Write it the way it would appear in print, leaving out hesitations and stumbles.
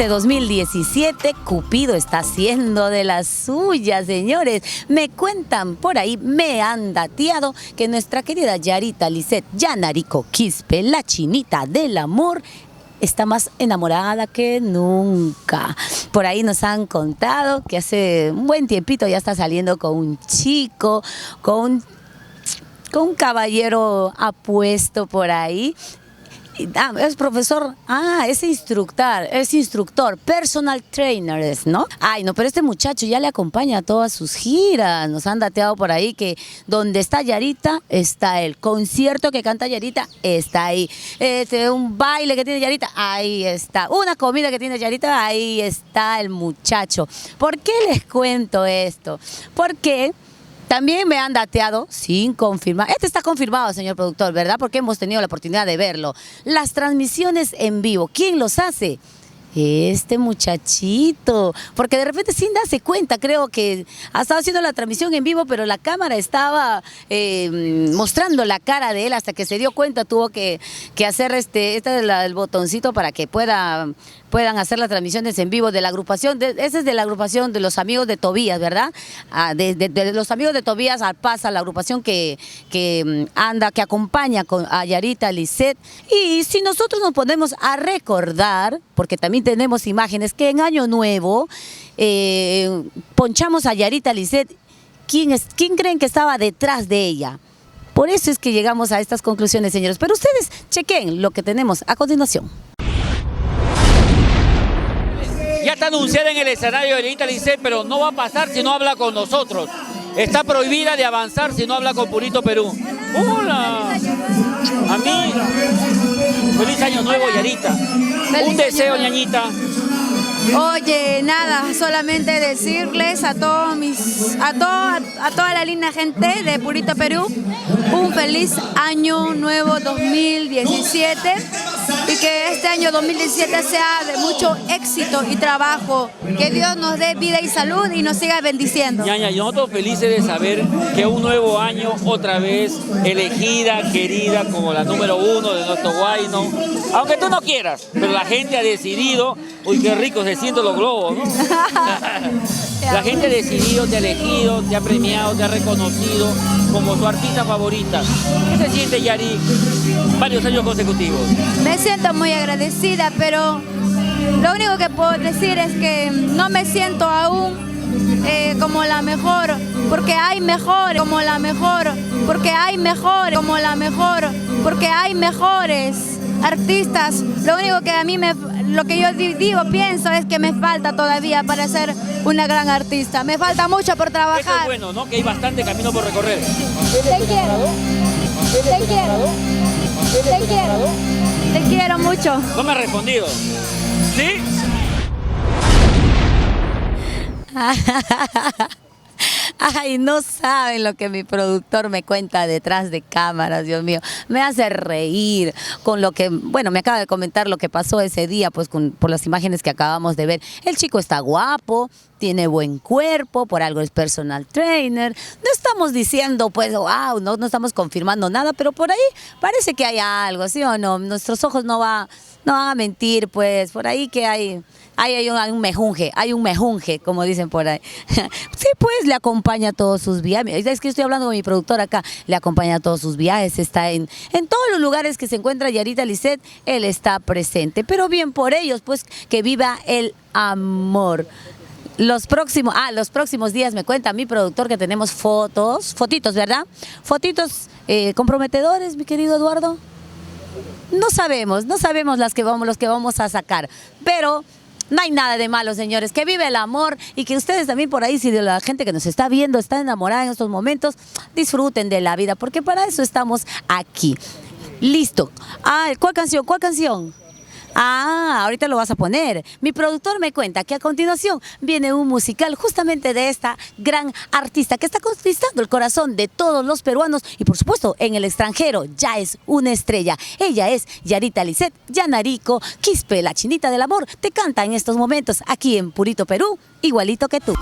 este 2017, Cupido está haciendo de las suyas, señores. Me cuentan por ahí, me han dateado que nuestra querida Yarita Lisset Yanarico Quispe, la chinita del amor, está más enamorada que nunca. Por ahí nos han contado que hace un buen tiempito ya está saliendo con un chico, con un caballero apuesto por ahí. Es profesor, es instructor, personal trainer, ¿no? Ay, no, pero este muchacho ya le acompaña a todas sus giras. Nos han dateado por ahí que donde está Yarita, está él. Concierto que canta Yarita, está ahí. Un baile que tiene Yarita, ahí está. Una comida que tiene Yarita, ahí está el muchacho. ¿Por qué les cuento esto? Porque también me han dateado sin confirmar. Este está confirmado, señor productor, ¿verdad? Porque hemos tenido la oportunidad de verlo. Las transmisiones en vivo, ¿quién los hace? Este muchachito, porque de repente sin darse cuenta, creo que ha estado haciendo la transmisión en vivo, pero la cámara estaba mostrando la cara de él, hasta que se dio cuenta, tuvo que hacer el botoncito para que puedan hacer las transmisiones en vivo de la agrupación, ese es de la agrupación de los amigos de Tobías, ¿verdad? De los amigos de Tobías Alpaza, la agrupación que acompaña a Yarita Lisset. Y si nosotros nos ponemos a recordar, porque también tenemos imágenes, que en Año Nuevo ponchamos a Yarita Lisset, ¿quién creen que estaba detrás de ella? Por eso es que llegamos a estas conclusiones, señores. Pero ustedes chequen lo que tenemos a continuación. Ya está anunciada en el escenario de Yarita Lisset, pero no va a pasar si no habla con nosotros. Está prohibida de avanzar si no habla con Purito Perú. ¡Hola! A mí, feliz año nuevo, Yarita. Un deseo, ñañita. Oye, nada, solamente decirles a toda la linda gente de Purito Perú, un feliz año nuevo 2017 y que este año 2017 sea de mucho éxito y trabajo, que Dios nos dé vida y salud y nos siga bendiciendo. Ñaña, y nosotros felices de saber que un nuevo año otra vez elegida, querida como la número 1 de nuestro Guayno, aunque tú no quieras, pero la gente ha decidido. Uy, qué rico se sienten los globos, ¿no? La gente ha decidido, te ha elegido, te ha premiado, te ha reconocido como tu artista favorita. ¿Qué se siente, Yari, varios años consecutivos? Me siento muy agradecida, pero lo único que puedo decir es que no me siento aún como la mejor, porque hay mejores, como la mejor, porque hay mejores, como la mejor, porque hay mejores artistas. Lo único que a mí lo que yo pienso es que me falta todavía para ser una gran artista. Me falta mucho por trabajar. Eso es bueno, ¿no? Que hay bastante camino por recorrer. Te quiero. Te quiero. Te quiero. Te quiero mucho. No me ha respondido. ¿Sí? Ay, no saben lo que mi productor me cuenta detrás de cámaras, Dios mío. Me hace reír con lo que, bueno, me acaba de comentar lo que pasó ese día, pues por las imágenes que acabamos de ver. El chico está guapo, tiene buen cuerpo, por algo es personal trainer. No estamos diciendo, pues, wow, no estamos confirmando nada, pero por ahí parece que hay algo, ¿sí o no? Nuestros ojos no van a mentir, pues, por ahí que hay un mejunje, como dicen por ahí. Sí, pues le acompaña a todos sus viajes. Es que estoy hablando con mi productor acá. Le acompaña a todos sus viajes. Está en todos los lugares que se encuentra Yarita Lisset, él está presente. Pero bien por ellos, pues, que viva el amor. Los próximos días me cuenta mi productor que tenemos fotitos, ¿verdad? Fotitos comprometedores, mi querido Eduardo. No sabemos los que vamos a sacar, pero no hay nada de malo, señores, que vive el amor y que ustedes también por ahí, si de la gente que nos está viendo está enamorada en estos momentos, disfruten de la vida, porque para eso estamos aquí. Listo. ¿Cuál canción? Ahorita lo vas a poner. Mi productor me cuenta que a continuación viene un musical justamente de esta gran artista que está conquistando el corazón de todos los peruanos y por supuesto en el extranjero ya es una estrella. Ella es Yarita Lisset Yanarico Quispe, la chinita del amor. Te canta en estos momentos aquí en Purito Perú, igualito que tú.